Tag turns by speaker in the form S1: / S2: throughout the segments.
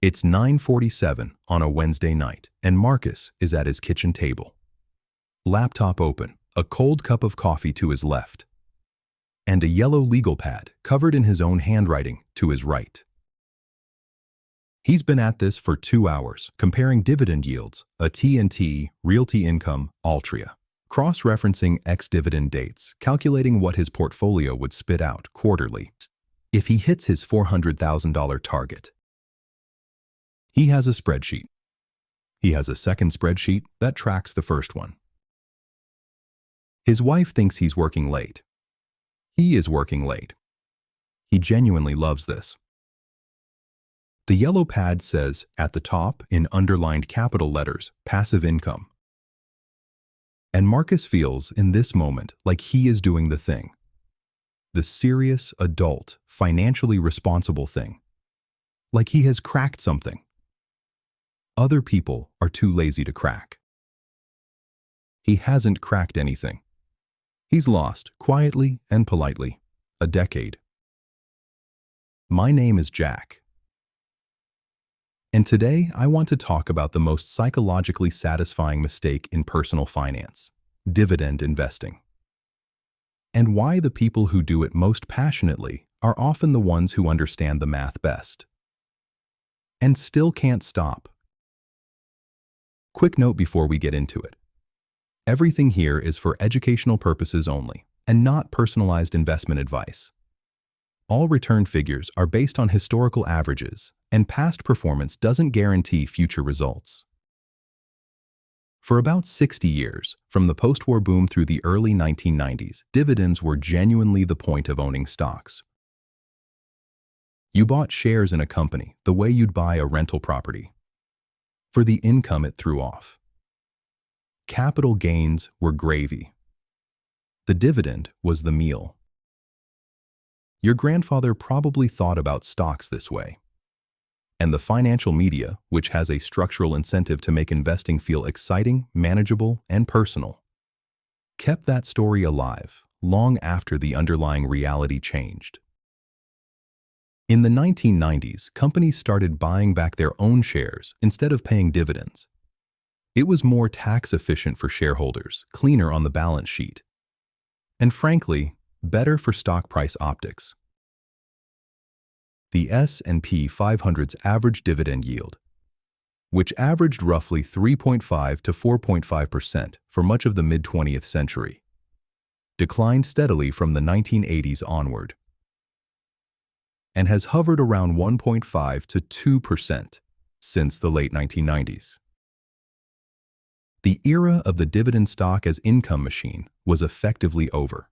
S1: It's 9:47 on a Wednesday night, and Marcus is at his kitchen table. Laptop open, a cold cup of coffee to his left, and a yellow legal pad covered in his own handwriting to his right. He's been at this for 2 hours, comparing dividend yields, a T&T, Realty Income, Altria, cross-referencing ex-dividend dates, calculating what his portfolio would spit out quarterly if he hits his $400,000 target. He has a spreadsheet. He has a second spreadsheet that tracks the first one. His wife thinks he's working late. He is working late. He genuinely loves this. The yellow pad says, at the top, in underlined capital letters, passive income. And Marcus feels, in this moment, like he is doing the thing. The serious, adult, financially responsible thing. Like he has cracked something. Other people are too lazy to crack. He hasn't cracked anything. He's lost, quietly and politely, a decade. My name is Jack. And today I want to talk about the most psychologically satisfying mistake in personal finance, dividend investing. And why the people who do it most passionately are often the ones who understand the math best. And still can't stop. Quick note before we get into it. Everything here is for educational purposes only, and not personalized investment advice. All return figures are based on historical averages, and past performance doesn't guarantee future results. For about 60 years, from the post-war boom through the early 1990s, dividends were genuinely the point of owning stocks. You bought shares in a company the way you'd buy a rental property, for the income it threw off. Capital gains were gravy. The dividend was the meal. Your grandfather probably thought about stocks this way. And the financial media, which has a structural incentive to make investing feel exciting, manageable, and personal, kept that story alive long after the underlying reality changed. In the 1990s, companies started buying back their own shares instead of paying dividends. It was more tax efficient for shareholders, cleaner on the balance sheet, and frankly, better for stock price optics. The S&P 500's average dividend yield, which averaged roughly 3.5 to 4.5% for much of the mid-20th century, declined steadily from the 1980s onward, and has hovered around 1.5 to 2% since the late 1990s. The era of the dividend stock as income machine was effectively over.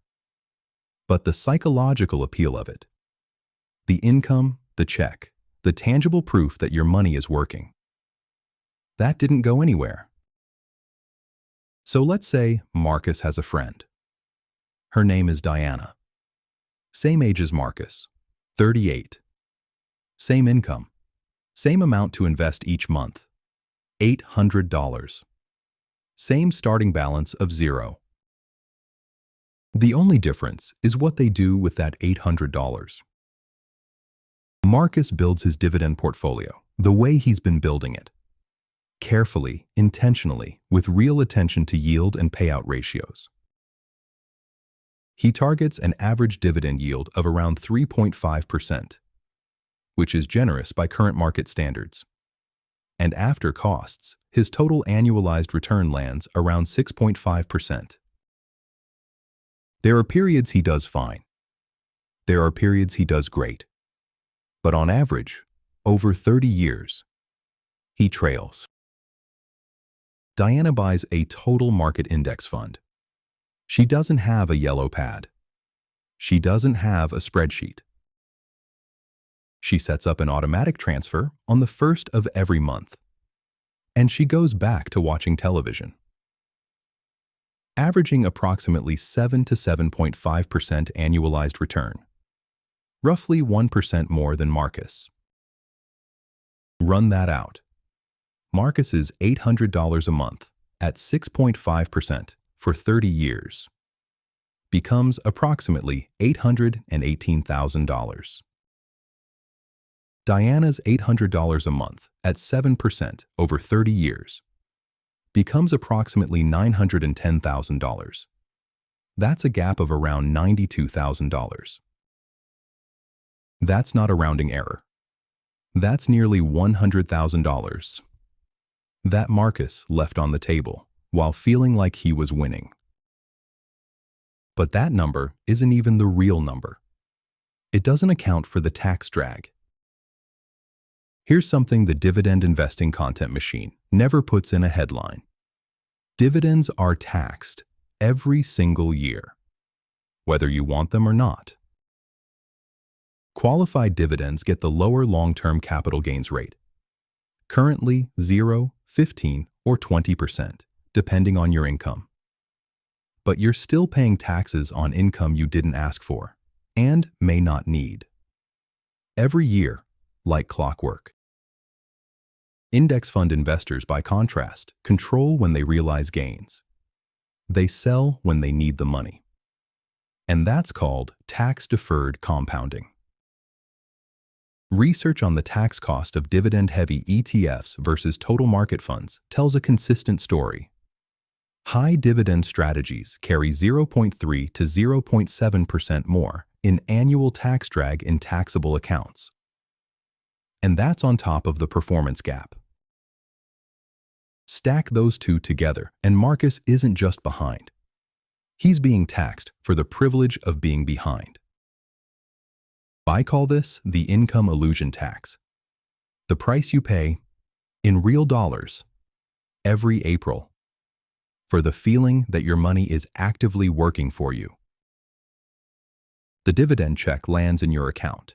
S1: But the psychological appeal of it, the income, the check, the tangible proof that your money is working, that didn't go anywhere. So let's say Marcus has a friend. Her name is Diana. Same age as Marcus, 38. Same income, same amount to invest each month, $800. Same starting balance of $0. The only difference is what they do with that $800. Marcus builds his dividend portfolio the way he's been building it. Carefully, intentionally, with real attention to yield and payout ratios. He targets an average dividend yield of around 3.5%, which is generous by current market standards. And after costs, his total annualized return lands around 6.5%. There are periods he does fine. There are periods he does great. But on average, over 30 years, he trails. Diana buys a total market index fund. She doesn't have a yellow pad. She doesn't have a spreadsheet. She sets up an automatic transfer on the first of every month. And she goes back to watching television. Averaging approximately 7 to 7.5% annualized return. Roughly 1% more than Marcus. Run that out. Marcus's $800 a month at 6.5% for 30 years becomes approximately $818,000. Diana's $800 a month at 7% over 30 years becomes approximately $910,000. That's a gap of around $92,000. That's not a rounding error. That's nearly $100,000 that Marcus left on the table while feeling like he was winning. But that number isn't even the real number. It doesn't account for the tax drag. Here's something the dividend investing content machine never puts in a headline. Dividends are taxed every single year, whether you want them or not. Qualified dividends get the lower long-term capital gains rate, currently 0, 15, or 20%, depending on your income. But you're still paying taxes on income you didn't ask for and may not need. Every year, like clockwork. Index fund investors, by contrast, control when they realize gains. They sell when they need the money. And that's called tax-deferred compounding. Research on the tax cost of dividend-heavy ETFs versus total market funds tells a consistent story. High dividend strategies carry 0.3 to 0.7% more in annual tax drag in taxable accounts. And that's on top of the performance gap. Stack those two together, and Marcus isn't just behind. He's being taxed for the privilege of being behind. I call this the income illusion tax. The price you pay, in real dollars, every April, for the feeling that your money is actively working for you. The dividend check lands in your account,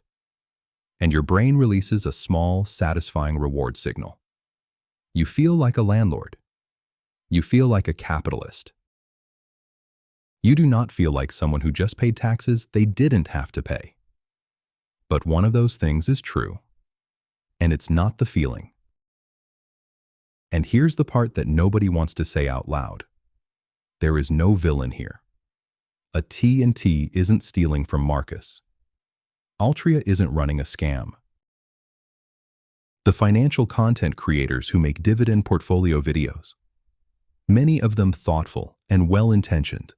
S1: and your brain releases a small, satisfying reward signal. You feel like a landlord. You feel like a capitalist. You do not feel like someone who just paid taxes they didn't have to pay. But one of those things is true, and it's not the feeling. And here's the part that nobody wants to say out loud. There is no villain here. A T&T isn't stealing from Marcus. Altria isn't running a scam. The financial content creators who make dividend portfolio videos, many of them thoughtful and well-intentioned,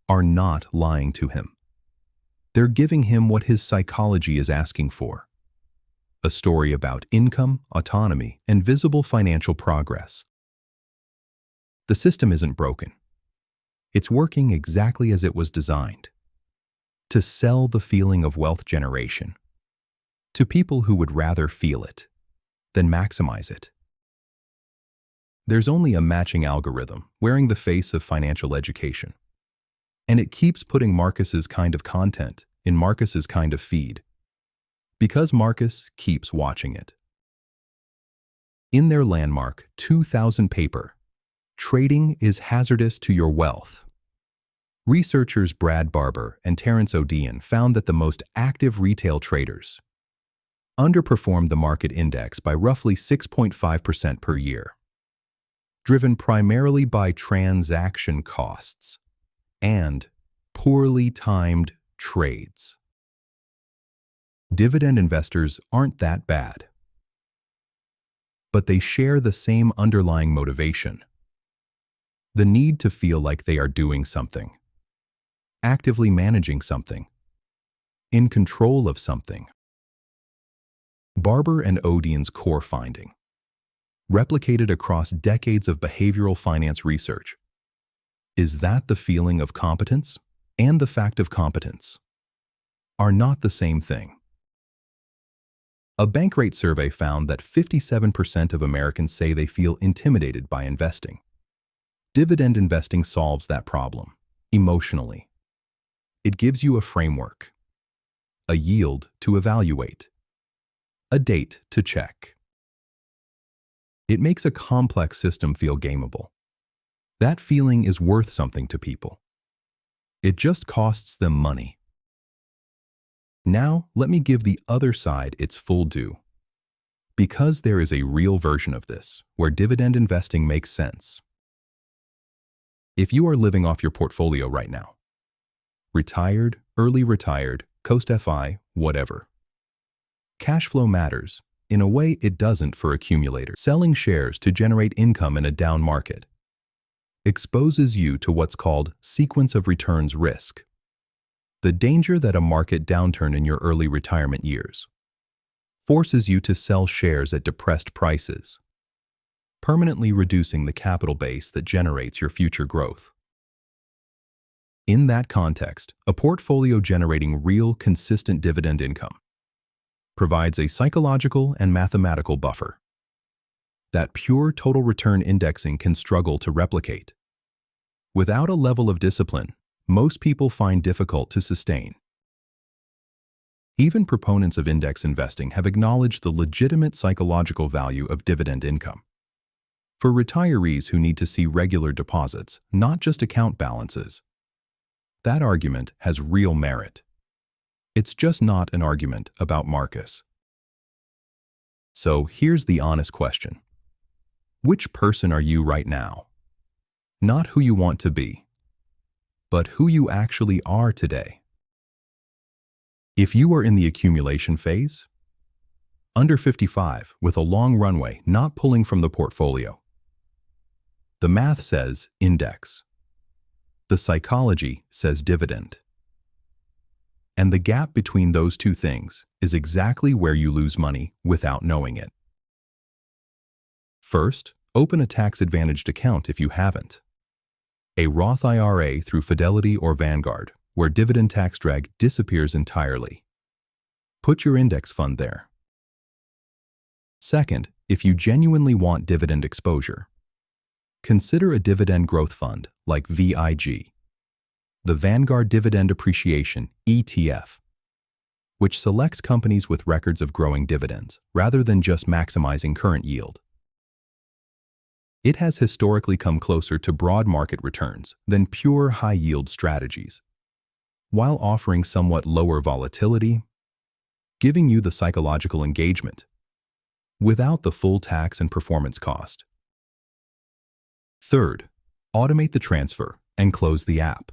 S1: are not lying to him. They're giving him what his psychology is asking for: a story about income, autonomy, and visible financial progress. The system isn't broken. It's working exactly as it was designed: to sell the feeling of wealth generation to people who would rather feel it than maximize it. There's only a matching algorithm wearing the face of financial education, and it keeps putting Marcus's kind of content in Marcus's kind of feed, because Marcus keeps watching it. In their landmark 2000 paper, Trading is Hazardous to Your Wealth, researchers Brad Barber and Terrence O'Dean found that the most active retail traders underperformed the market index by roughly 6.5% per year, driven primarily by transaction costs and poorly timed trades. Dividend investors aren't that bad, but they share the same underlying motivation: the need to feel like they are doing something, actively managing something, in control of something. Barber and Odean's core finding, replicated across decades of behavioral finance research, is that the feeling of competence and the fact of competence are not the same thing. A Bankrate survey found that 57% of Americans say they feel intimidated by investing. Dividend investing solves that problem, emotionally. It gives you a framework, a yield to evaluate, a date to check. It makes a complex system feel gameable. That feeling is worth something to people. It just costs them money. Now, let me give the other side its full due. Because there is a real version of this, where dividend investing makes sense. If you are living off your portfolio right now, retired, early retired, Coast FI, whatever, Cash flow matters. In a way, it doesn't for accumulators. Selling shares to generate income in a down market exposes you to what's called sequence of returns risk, the danger that a market downturn in your early retirement years forces you to sell shares at depressed prices, permanently reducing the capital base that generates your future growth. In that context, a portfolio generating real, consistent dividend income provides a psychological and mathematical buffer that pure total return indexing can struggle to replicate. Without a level of discipline, most people find difficult to sustain. Even proponents of index investing have acknowledged the legitimate psychological value of dividend income. For retirees who need to see regular deposits, not just account balances, that argument has real merit. It's just not an argument about Marcus. So here's the honest question. Which person are you right now? Not who you want to be, but who you actually are today. If you are in the accumulation phase, under 55, with a long runway, not pulling from the portfolio, the math says index. The psychology says dividend. And the gap between those two things is exactly where you lose money without knowing it. First, open a tax-advantaged account if you haven't. A Roth IRA through Fidelity or Vanguard, where dividend tax drag disappears entirely. Put your index fund there. Second, if you genuinely want dividend exposure, consider a dividend growth fund like VIG, the Vanguard Dividend Appreciation ETF, which selects companies with records of growing dividends rather than just maximizing current yield. It has historically come closer to broad market returns than pure high-yield strategies, while offering somewhat lower volatility, giving you the psychological engagement without the full tax and performance cost. Third, automate the transfer and close the app.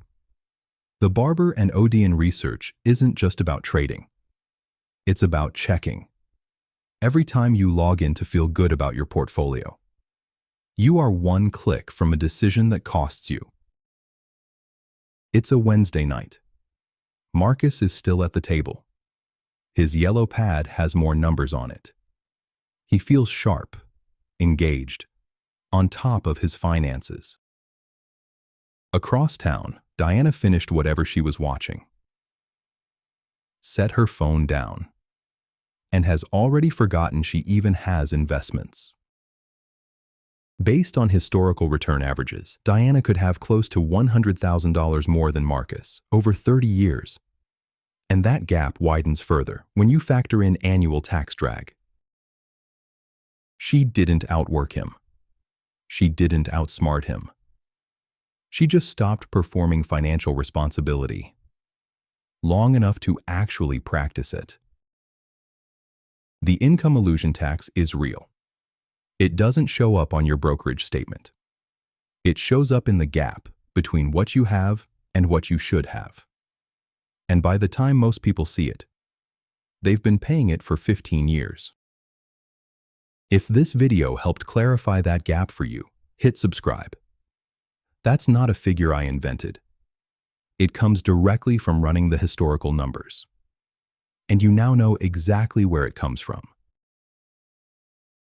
S1: The Barber and Odeon research isn't just about trading. It's about checking. Every time you log in to feel good about your portfolio, you are one click from a decision that costs you. It's a Wednesday night. Marcus is still at the table. His yellow pad has more numbers on it. He feels sharp, engaged, on top of his finances. Across town, Diana finished whatever she was watching, set her phone down, and has already forgotten she even has investments. Based on historical return averages, Diana could have close to $100,000 more than Marcus over 30 years. And that gap widens further when you factor in annual tax drag. She didn't outwork him. She didn't outsmart him. She just stopped performing financial responsibility long enough to actually practice it. The income illusion tax is real. It doesn't show up on your brokerage statement. It shows up in the gap between what you have and what you should have. And by the time most people see it, they've been paying it for 15 years. If this video helped clarify that gap for you, hit subscribe. That's not a figure I invented. It comes directly from running the historical numbers. And you now know exactly where it comes from.